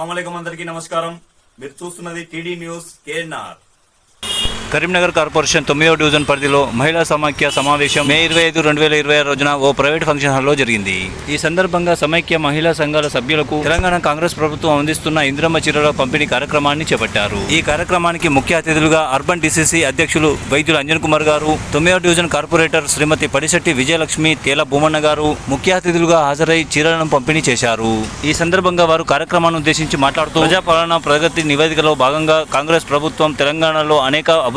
అస్సలాముఅలైకుం అందరికీ నమస్కారం. మీరు చూస్తున్నది TD news KNR. Karimnagar corporation 9వ డివిజన్ పరిధిలో మహిళా సమైక్య సమావేశం మే 25, 2026 రోజున ఓ ప్రైవేట్ ఫంక్షన్ హాల్లో జరిగింది. ఈ సందర్భంగా సమైక్య మహిళా సంఘాల సభ్యులకు తెలంగాణ కాంగ్రెస్ ప్రభుత్వం అందిస్తున్న ఇంద్రమ్మ చీరల పంపిణీ కార్యక్రమాన్ని చేపట్టారు. ఈ కార్యక్రమానికి ముఖ్య అతిథులుగా అర్బన్ డిసిసి అధ్యక్షులు వైద్యులు అంజన్ కుమార్ గారు, 9వ డివిజన్ కార్పొరేటర్ శ్రీమతి పడిశెట్టి విజయలక్ష్మి, తేల భూమన్న గారు ముఖ్య అతిథులుగా హాజరై చీరలను పంపిణీ చేశారు. ఈ సందర్భంగా వారు కార్యక్రమాన్ని ఉద్దేశించి మాట్లాడుతూ ప్రజాపాలన ప్రగతి నివేదికలో భాగంగా కాంగ్రెస్ ప్రభుత్వం తెలంగాణలో అనేక అభివృద్ధి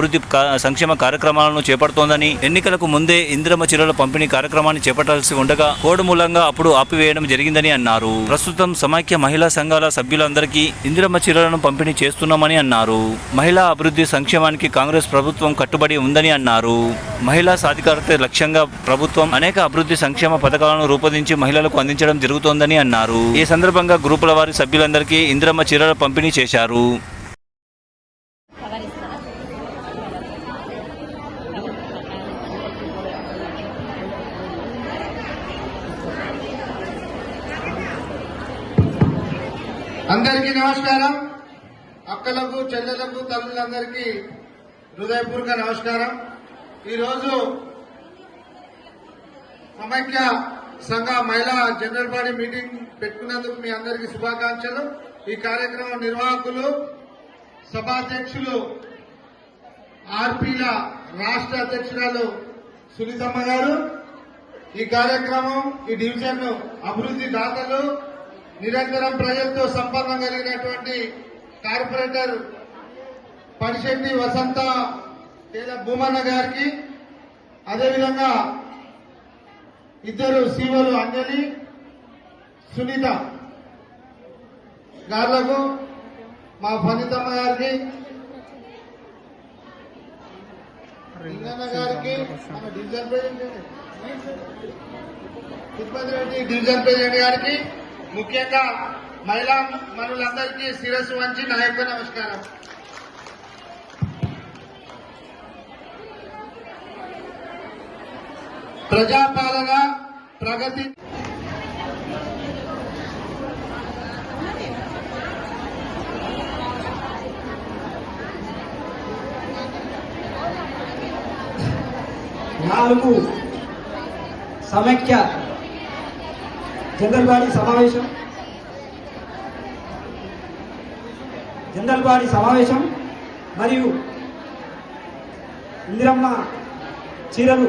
సంక్షేమ కార్యక్రమాలను చేపడుతోందని, ఎన్నికలకు ముందే ఇంద్రమ్మ చీరల పంపిణీ కార్యక్రమాన్ని చేపట్టాల్సి ఉండగా కోడ్ మూలంగా అప్పుడు ఆపివేయడం జరిగిందని అన్నారు. ప్రస్తుతం సమైక్య మహిళా సంఘాల సభ్యులందరికీ ఇంద్రమ్మ చీరలను పంపిణీ చేస్తున్నామని అన్నారు. మహిళా అభివృద్ధి సంక్షేమానికి కాంగ్రెస్ ప్రభుత్వం కట్టుబడి ఉందని అన్నారు. మహిళా సాధికారత లక్ష్యంగా ప్రభుత్వం అనేక అభివృద్ధి సంక్షేమ పథకాలను రూపొందించి మహిళలకు అందించడం జరుగుతోందని అన్నారు. ఈ సందర్భంగా గ్రూపుల వారి సభ్యులందరికీ ఇంద్రమ్మ చీరల పంపిణీ చేశారు. అందరికీ నమస్కారం. అక్కలకు, చెల్లెలకు, తల్లులందరికీ హృదయపూర్వక నమస్కారం. ఈరోజు సమైక్య సంఘ మహిళా జనరల్ బాడీ మీటింగ్ పెట్టుకున్నందుకు మీ అందరికీ శుభాకాంక్షలు. ఈ కార్యక్రమం నిర్వాహకులు, సభాధ్యక్షులు, ఆర్పీల రాష్ట్ర అధ్యక్షురాలు సునీతమ్మ గారు, ఈ కార్యక్రమం ఈ డివిజన్ అభివృద్ధి దాతలు, నిరంతరం ప్రజలతో సంపర్కం కలిగినటువంటి కార్పొరేటర్ పడిశెట్టి వసంత, తేల భూమన్న గారికి, అదేవిధంగా ఇద్దరు సీవలు అంజలి, సునీత గారులకు, మా ఫణితమ్మ గారికి, లింగన్న గారికి, మన division president Tirupati Reddy division president గారికి, ముఖ్యంగా మహిళా మనులందరికీ శిరస్సు వంచి నా యొక్క నమస్కారం. ప్రజాపాలన ప్రగతి నాలుగు సమైక్య జనరల్ బాడీ సమావేశం మరియు ఇందిరమ్మ చీరలు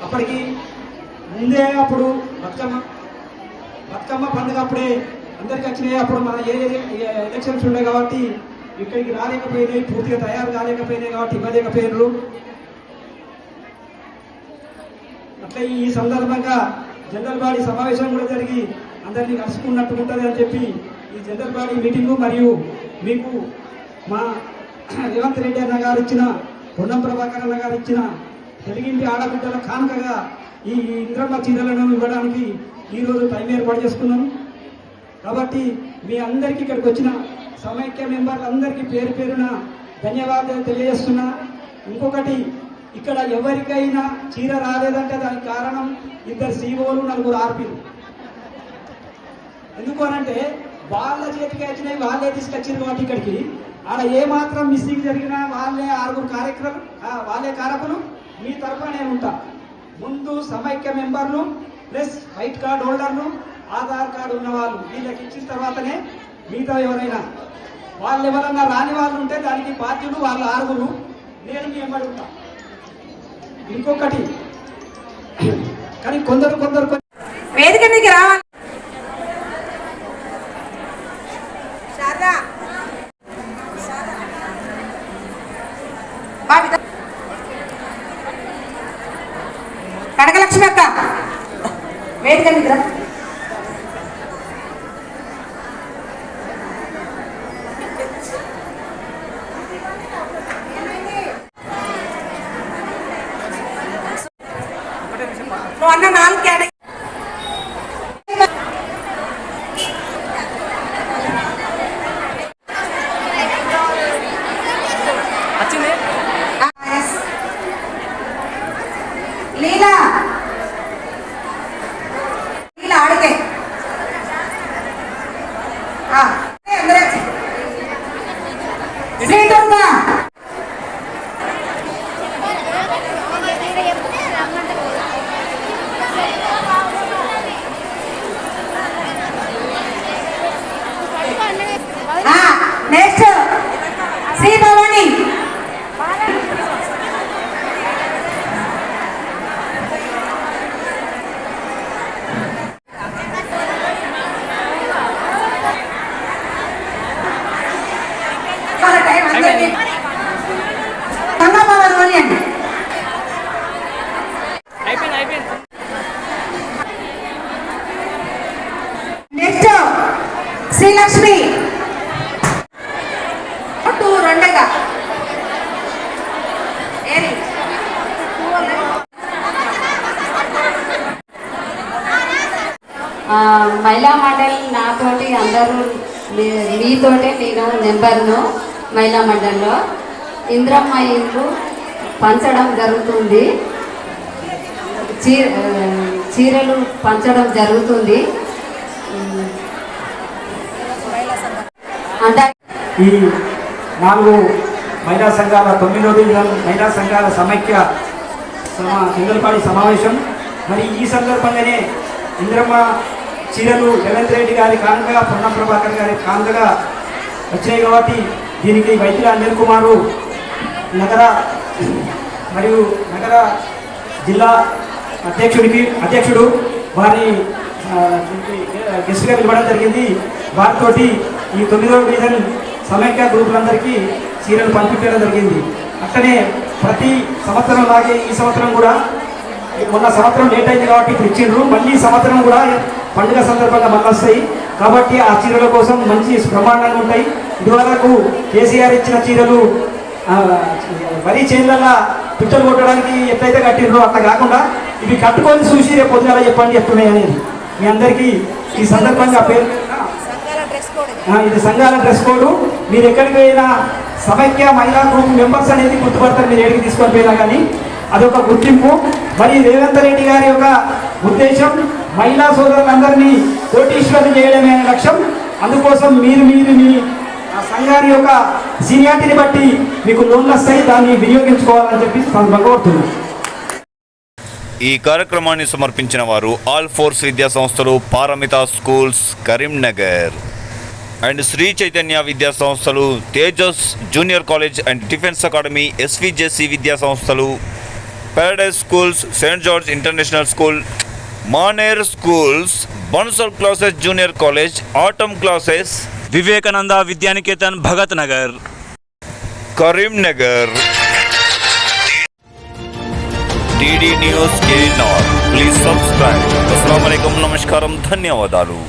అప్పటికి ముందే, అప్పుడు బతుకమ్మ పండుగ అప్పుడే అందరికి వచ్చినాయి. అప్పుడు మన ఎలక్షన్స్ ఉండే కాబట్టి ఇక్కడికి రాలేకపోయినాయి, పూర్తిగా తయారు కాలేకపోయినాయి కాబట్టి ఇవ్వలేకపోయినారు. అట్లా ఈ సందర్భంగా జనరల్ బాడీ సమావేశం కూడా జరిగి అందరినీ కలుసుకున్నట్టు ఉంటుంది అని చెప్పి ఈ జనరల్ బాడీ మీటింగు మరియు మీకు మా రేవంత్ రెడ్డి అన్న గారు ఇచ్చిన, పొన్నం ప్రభాకర్ అన్న గారు ఇచ్చిన తెలుగింటి ఆడబిడ్డల కానుకగా ఈ ఇంద్రమ్మ చీరలను ఇవ్వడానికి ఈరోజు టైం ఏర్పాటు చేసుకున్నాను. కాబట్టి మీ అందరికీ ఇక్కడికి వచ్చిన సమైక్య మెంబర్లందరికీ పేరు పేరున ధన్యవాదాలు తెలియజేస్తున్నా. ఇంకొకటి, ఇక్కడ ఎవరికైనా చీర రాలేదంటే దానికి కారణం ఇద్దరు సీఓలు, 4 ఆర్పీలు. ఎందుకు అనంటే వాళ్ళ చేతికి వచ్చినాయి, వాళ్ళే తీసుకొచ్చింది కాబట్టి ఇక్కడికి ఆడ ఏమాత్రం మిస్సింగ్ జరిగినా వాళ్ళే 6 వాళ్ళే కారకులు. మీ తరఫున నేను ఉంటా. ముందు సమైక్య మెంబర్లు ప్లస్ వైట్ కార్డ్ హోల్డర్లు, ఆధార్ కార్డు ఉన్న వాళ్ళు వీళ్ళకి ఇచ్చిన తర్వాతనే మిగతా ఎవరైనా వాళ్ళు ఎవరన్నా రాని వాళ్ళు ఉంటే దానికి బాధ్యులు వాళ్ళ 6. నేను మీ వెంబడి ఉంటా. ఇంకొకటి, కానీ కొందరు వేదిక మీదకి రావాలి. కనకలక్ష్మి అక్క వేదిక మీద అన్న 4 కేటగిరీ లీలా లీలా ఆడితే మహిళా మండలి నాతోటి అందరూ మీతోటే నేను నెంబర్ను మహిళా మండలిలో ఇంద్రమ్మ ఇల్లు పంచడం జరుగుతుంది, చీరలు పంచడం జరుగుతుంది. అంటే ఈ 4 మహిళా సంఘాల 9వ మహిళా సంఘాల సమైక్య జంగల్పాడి సమావేశం. మరి ఈ సందర్భంగానే ఇంద్రమ్మ చీరలు రేవంత్ రెడ్డి గారి కానుకగా, పొన్నం ప్రభాకర్ గారి కానుకగా వచ్చాయి కాబట్టి దీనికి వైద్యుల అనిల్ కుమారు నగర జిల్లా అధ్యక్షుడు వారిని గెస్ట్గా పిలవడం జరిగింది. వారితోటి ఈ 9వ డివిజన్ సమైక్య గ్రూపులందరికీ చీరలు పంపించడం జరిగింది. అట్లనే ప్రతి సంవత్సరం లాగే ఈ సంవత్సరం కూడా, మొన్న సంవత్సరం లేట్ అయింది కాబట్టి ఇప్పుడు ఇచ్చిండ్రు, మళ్ళీ ఈ సంవత్సరం కూడా పండుగ సందర్భంగా మళ్ళీ వస్తాయి కాబట్టి ఆ చీరల కోసం మంచి బ్రహ్మాండంగా ఉంటాయి. ఇదివరకు కేసీఆర్ ఇచ్చిన చీరలు వరి చేనులలో పిట్టలు కొట్టడానికి ఎట్లయితే కట్టిండ్రో అట్లా కాకుండా ఇవి కట్టుకొని చూసి రేపు పొద్దున చెప్పండి చెప్తున్నాయి అనేది మీ అందరికీ ఈ సందర్భంగా పేరు. ఇది సంఘాల డ్రెస్ కోడ్. మీరు ఎక్కడికి పోయినా సమైక్య మహిళా గ్రూప్ మెంబర్స్ అనేది గుర్తుపడతారు, మీరు ఎక్కడికి తీసుకొని పోయినా కానీ అదొక గుర్తింపు. మరి రేవంత్ రెడ్డి గారి యొక్క ఉద్దేశం మహిళా సోదరులందరినీ కోటీశ్వరులు చేయడమే అనే లక్ష్యం. అందుకోసం మీరు మీ సంఘాన్ని యొక్క సీనియారిటీని బట్టి మీకు లోన్లు వస్తాయి, దాన్ని వినియోగించుకోవాలని చెప్పి కోరుతున్నాను. ఈ కార్యక్రమాన్ని సమర్పించిన వారు ఆల్ ఫోర్స్ విద్యా సంస్థలు, పారమిత స్కూల్స్ కరీంనగర్ అండ్ శ్రీ చైతన్య విద్యా సంస్థలు, Tejas junior college and defence academy, SVJC విద్యా సంస్థలు, paradise schools, saint George international school, Maner schools, Bansal classes junior college, atom classes, Vivekananda Vidyaniketan Bhagat Nagar Karimnagar. TD news K N R please subscribe. అస్సలాము అలైకుం, నమస్కారం, ధన్యవాదాలు.